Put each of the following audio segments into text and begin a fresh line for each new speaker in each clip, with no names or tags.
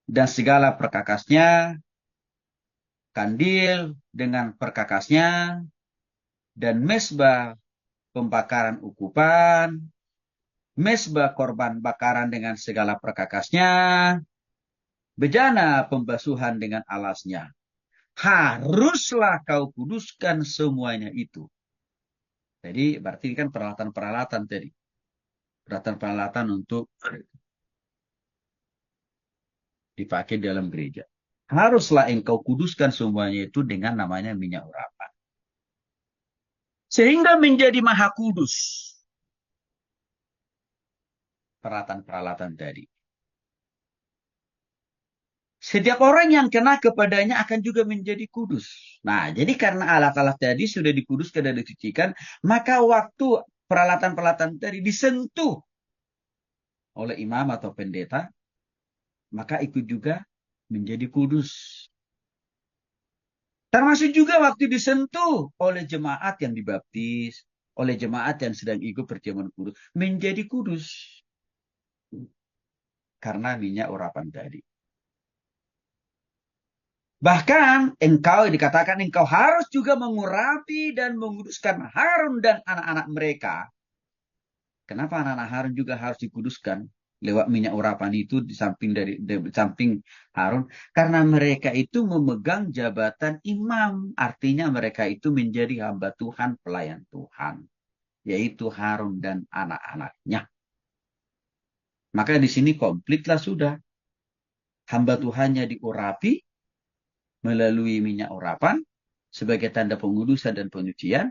dan segala perkakasnya, kandil dengan perkakasnya, dan mesbah pembakaran ukupan, mesbah korban bakaran dengan segala perkakasnya, bejana pembasuhan dengan alasnya. Haruslah kau kuduskan semuanya itu. Jadi berarti kan peralatan-peralatan tadi. Peralatan-peralatan untuk dipakai dalam gereja. Haruslah engkau kuduskan semuanya itu dengan namanya minyak urapan. Sehingga menjadi maha kudus. Peralatan-peralatan tadi. Setiap orang yang kena kepadanya akan juga menjadi kudus. Nah, jadi karena alat-alat tadi sudah dikuduskan dan disucikan, maka waktu peralatan-peralatan tadi disentuh oleh imam atau pendeta, maka ikut juga menjadi kudus. Termasuk juga waktu disentuh oleh jemaat yang dibaptis, oleh jemaat yang sedang ikut perjamuan kudus, menjadi kudus. Karena minyak urapan tadi. Bahkan engkau dikatakan engkau harus juga mengurapi dan menguduskan Harun dan anak-anak mereka. Kenapa anak-anak Harun juga harus dikuduskan lewat minyak urapan itu di samping Harun? Karena mereka itu memegang jabatan imam. Artinya mereka itu menjadi hamba Tuhan, pelayan Tuhan. Yaitu Harun dan anak-anaknya. Maka di sini komplitlah sudah. Hamba Tuhannya diurapi melalui minyak urapan sebagai tanda pengudusan dan penyucian,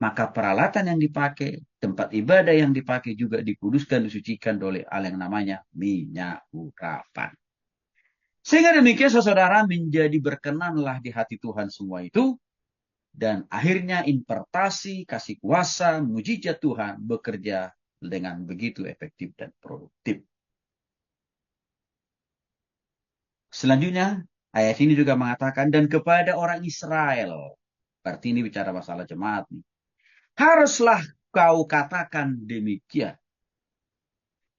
maka peralatan yang dipakai, tempat ibadah yang dipakai juga dikuduskan, disucikan oleh hal yang namanya minyak urapan. Sehingga demikian saudara menjadi berkenanlah di hati Tuhan semua itu, dan akhirnya impartasi, kasih kuasa, mujizat Tuhan bekerja dengan begitu efektif dan produktif. Selanjutnya, ayat ini juga mengatakan, dan kepada orang Israel, berarti ini bicara masalah jemaat nih, haruslah kau katakan demikian.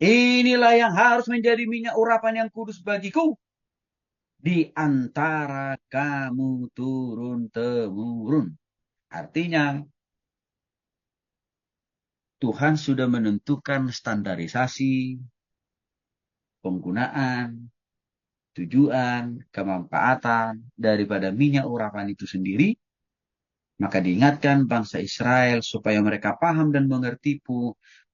Inilah yang harus menjadi minyak urapan yang kudus bagiku. Di antara kamu turun-temurun. Artinya, Tuhan sudah menentukan standarisasi, penggunaan, tujuan, kemanfaatan daripada minyak urapan itu sendiri. Maka diingatkan bangsa Israel supaya mereka paham dan mengerti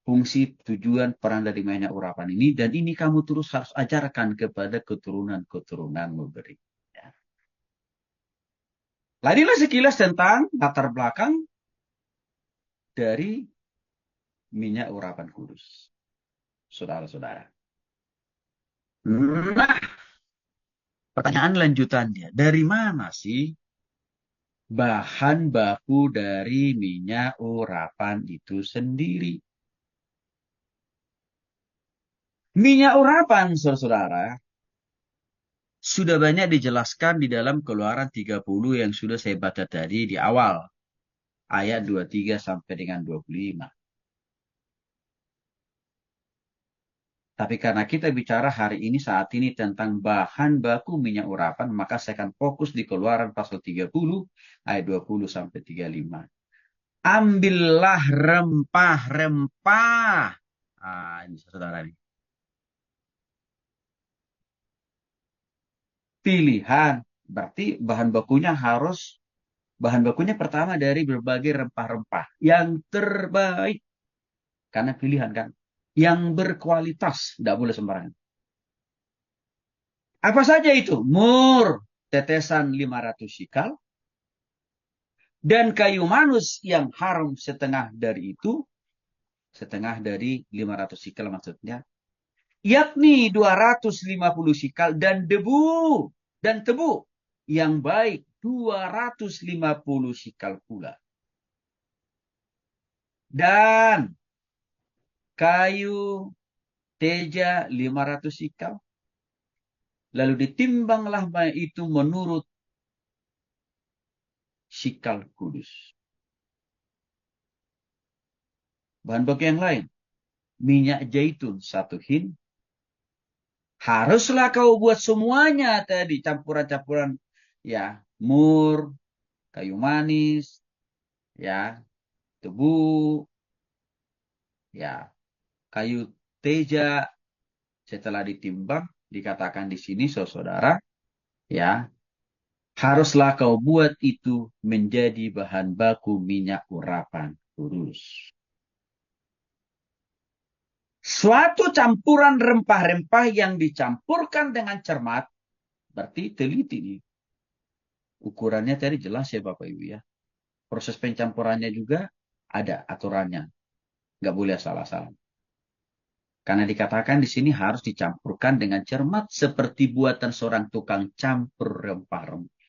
fungsi, tujuan, peran dari minyak urapan ini. Dan ini kamu terus harus ajarkan kepada keturunan-keturunanmu berikutnya. Ladilah sekilas tentang latar belakang dari minyak urapan kudus. Saudara-saudara. Nah, pertanyaan lanjutannya. Dari mana sih bahan baku dari minyak urapan itu sendiri? Minyak urapan, saudara, sudah banyak dijelaskan di dalam Keluaran 30 yang sudah saya baca tadi di awal. Ayat 23 sampai dengan 25. Tapi karena kita bicara hari ini saat ini tentang bahan baku minyak urapan, maka saya akan fokus di Keluaran pasal 30 ayat 20 sampai 35. Ambillah rempah-rempah. Ini saudara ini. Pilihan. Berarti bahan bakunya pertama dari berbagai rempah-rempah yang terbaik. Karena pilihan kan. Yang berkualitas. Tidak boleh sembarangan. Apa saja itu? Mur. Tetesan 500 sikal. Dan kayu manus yang harum setengah dari itu. Setengah dari 500 sikal maksudnya. Yakni 250 sikal. Dan debu. Dan tebu. Yang baik 250 sikal pula. Dan kayu teja 500 sikal. Lalu ditimbanglah itu menurut sikal kudus. Bahan baku yang lain. Minyak zaitun 1 hin. Haruslah kau buat semuanya tadi, campuran-campuran, ya, mur, kayu manis, ya, tebu, ya, kayu teja. Setelah ditimbang, dikatakan di sini, saudara, ya, haruslah kau buat itu menjadi bahan baku minyak urapan kudus. Suatu campuran rempah-rempah yang dicampurkan dengan cermat, berarti teliti nih. Ukurannya tadi jelas ya Bapak Ibu ya. Proses pencampurannya juga ada aturannya. Nggak boleh salah-salah. Karena dikatakan di sini harus dicampurkan dengan cermat seperti buatan seorang tukang campur rempah-rempah.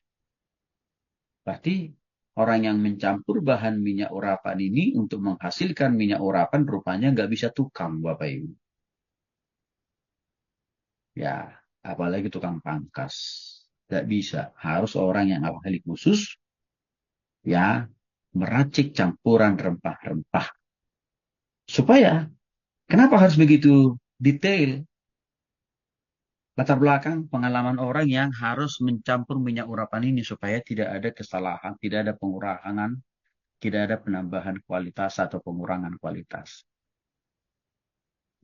Berarti orang yang mencampur bahan minyak urapan ini untuk menghasilkan minyak urapan rupanya nggak bisa tukang Bapak Ibu. Ya, apalagi tukang pangkas. Nggak bisa. Harus orang yang ahli khusus ya meracik campuran rempah-rempah. Supaya, kenapa harus begitu detail? Latar belakang pengalaman orang yang harus mencampur minyak urapan ini supaya tidak ada kesalahan, tidak ada pengurangan, tidak ada penambahan kualitas atau pengurangan kualitas.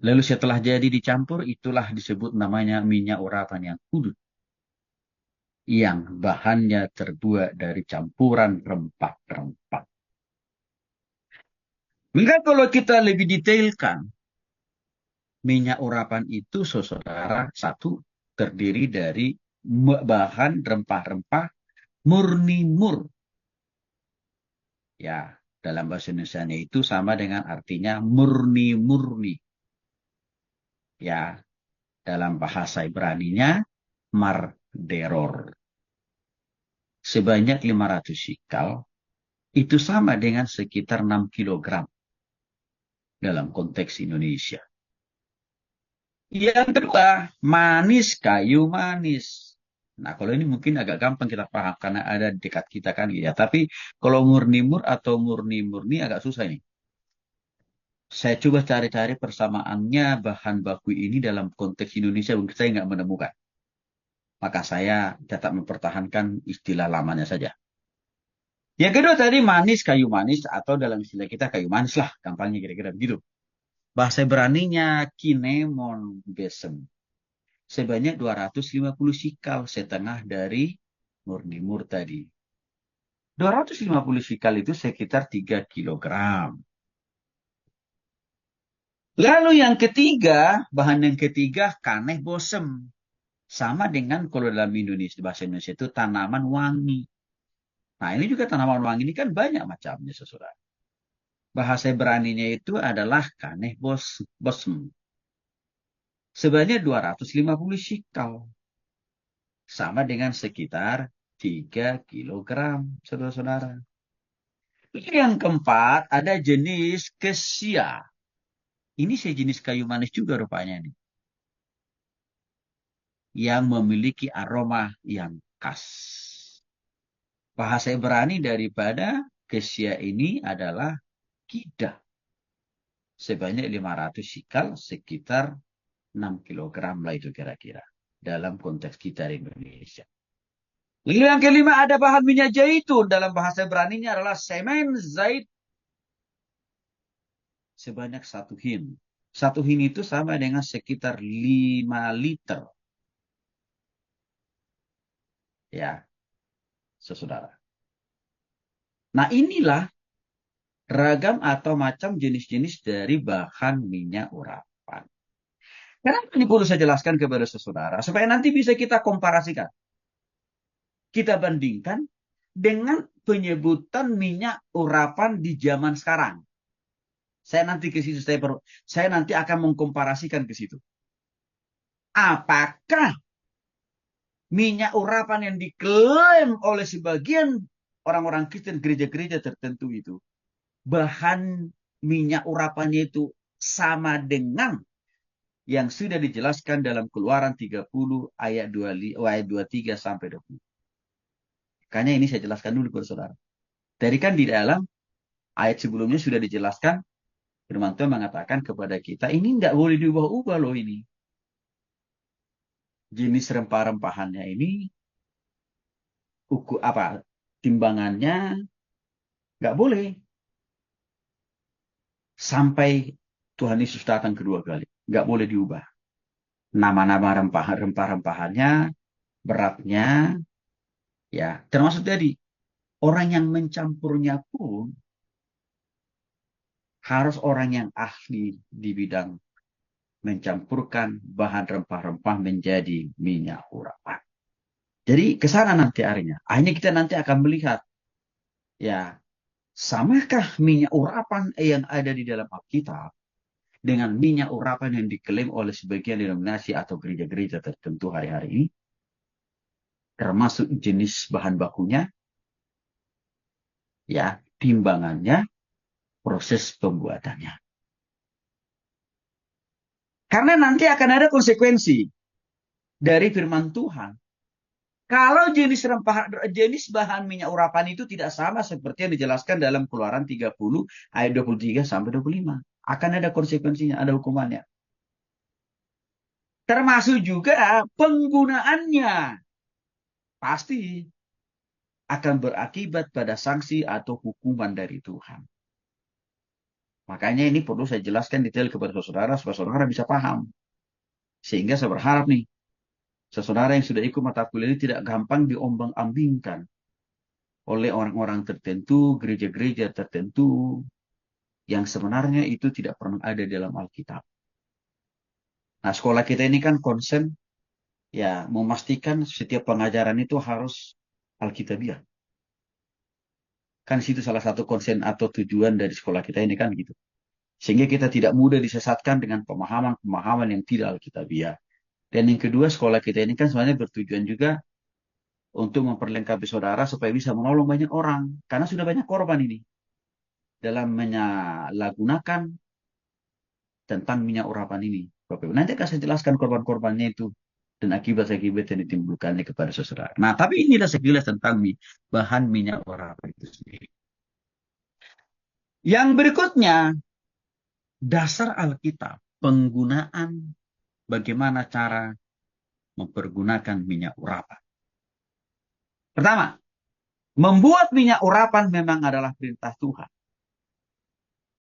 Lalu setelah jadi dicampur, itulah disebut namanya minyak urapan yang kudus. Yang bahannya terbuat dari campuran rempah-rempah. Maka kalau kita lebih detailkan, minyak urapan itu, saudara, satu terdiri dari bahan rempah-rempah murni mur. Ya, dalam bahasa Indonesia itu sama dengan artinya murni-murni. Ya, dalam bahasa Ibraninya marderor. Sebanyak 500 sikal, itu sama dengan sekitar 6 kilogram dalam konteks Indonesia. Yang kedua, manis kayu manis. Nah, kalau ini mungkin agak gampang kita paham karena ada di dekat kita kan ya. Tapi kalau murni-mur atau murni-murni agak susah ini. Saya coba cari-cari persamaannya bahan baku ini dalam konteks Indonesia, saya nggak menemukan. Maka saya tetap mempertahankan istilah lamanya saja. Yang kedua tadi manis, kayu manis, atau dalam istilah kita kayu manis lah, gampangnya kira-kira begitu. Bahasa Ibraninya kinemon besem. Sebanyak 250 sikal, setengah dari murni-mur tadi. 250 sikal itu sekitar 3 kilogram. Lalu yang ketiga, bahan yang ketiga, kaneh bosem. Sama dengan kalau dalam Indonesia, bahasa Indonesia itu tanaman wangi. Nah ini juga tanaman wangi ini kan banyak macamnya sesudah. Bahasa Ibraninya itu adalah kaneh bosem. Sebanyak 250 sikal. Sama dengan sekitar 3 kilogram, saudara-saudara. Yang keempat, ada jenis kesia. Ini sejenis kayu manis juga rupanya nih. Yang memiliki aroma yang khas. Bahasa Ibrani daripada kesia ini adalah kidah. Sebanyak 500 sikal, sekitar 6 kilogram lah itu kira-kira. Dalam konteks kita di Indonesia. Lalu yang kelima ada bahan minyak zaitun. Dalam bahasa Ibraninya adalah semen zait. Sebanyak 1 hin. 1 hin itu sama dengan sekitar 5 liter. Ya, saudara. Nah inilah ragam atau macam jenis-jenis dari bahan minyak urapan. Kenapa ini perlu saya jelaskan kepada saudara? Supaya nanti bisa kita komparasikan. Kita bandingkan dengan penyebutan minyak urapan di zaman sekarang. Saya nanti ke situ, saya nanti akan mengkomparasikan ke situ. Apakah minyak urapan yang diklaim oleh sebagian orang-orang Kristen gereja-gereja tertentu itu, bahan minyak urapannya itu sama dengan yang sudah dijelaskan dalam Keluaran 30 ayat 23 sampai 20. Makanya ini saya jelaskan dulu kepada saudara. Tadi kan di dalam ayat sebelumnya sudah dijelaskan, firman Tuhan mengatakan kepada kita, ini tidak boleh diubah-ubah loh ini. jenis rempah-rempahannya ini, timbangannya nggak boleh sampai Tuhan Yesus datang kedua kali. Nggak boleh diubah. Nama-nama rempah-rempahannya, beratnya, ya termasuk tadi orang yang mencampurnya pun harus orang yang ahli di bidang mencampurkan bahan rempah-rempah menjadi minyak urapan. Jadi ke sana nanti akhirnya. Akhirnya kita nanti akan melihat, ya, samakah minyak urapan yang ada di dalam Alkitab dengan minyak urapan yang diklaim oleh sebagian denominasi atau gereja-gereja tertentu hari-hari ini, termasuk jenis bahan bakunya, ya, timbangannya, proses pembuatannya. Karena nanti akan ada konsekuensi dari firman Tuhan. Kalau jenis bahan minyak urapan itu tidak sama seperti yang dijelaskan dalam Keluaran 30 ayat 23 sampai 25. Akan ada konsekuensinya, ada hukumannya. Termasuk juga penggunaannya. Pasti akan berakibat pada sanksi atau hukuman dari Tuhan. Makanya ini perlu saya jelaskan detail kepada saudara supaya saudara bisa paham. Sehingga saya berharap nih, saudara yang sudah ikut mata kuliah ini tidak gampang diombang-ambingkan oleh orang-orang tertentu, gereja-gereja tertentu, yang sebenarnya itu tidak pernah ada dalam Alkitab. Nah, sekolah kita ini kan konsen, ya, memastikan setiap pengajaran itu harus Alkitabiah. Kan situ salah satu konsen atau tujuan dari sekolah kita ini kan gitu. Sehingga kita tidak mudah disesatkan dengan pemahaman-pemahaman yang tidak Alkitabiah. Dan yang kedua, sekolah kita ini kan sebenarnya bertujuan juga untuk memperlengkapi saudara supaya bisa menolong banyak orang. Karena sudah banyak korban ini dalam menyalahgunakan tentang minyak urapan ini. Nanti akan saya jelaskan korban-korbannya itu dan akibat-akibat yang ditimbulkannya kepada saudara. Nah, tapi inilah sekilas tentang bahan minyak urapan itu sendiri. Yang berikutnya, dasar Alkitab, penggunaan bagaimana cara mempergunakan minyak urapan. Pertama, membuat minyak urapan memang adalah perintah Tuhan.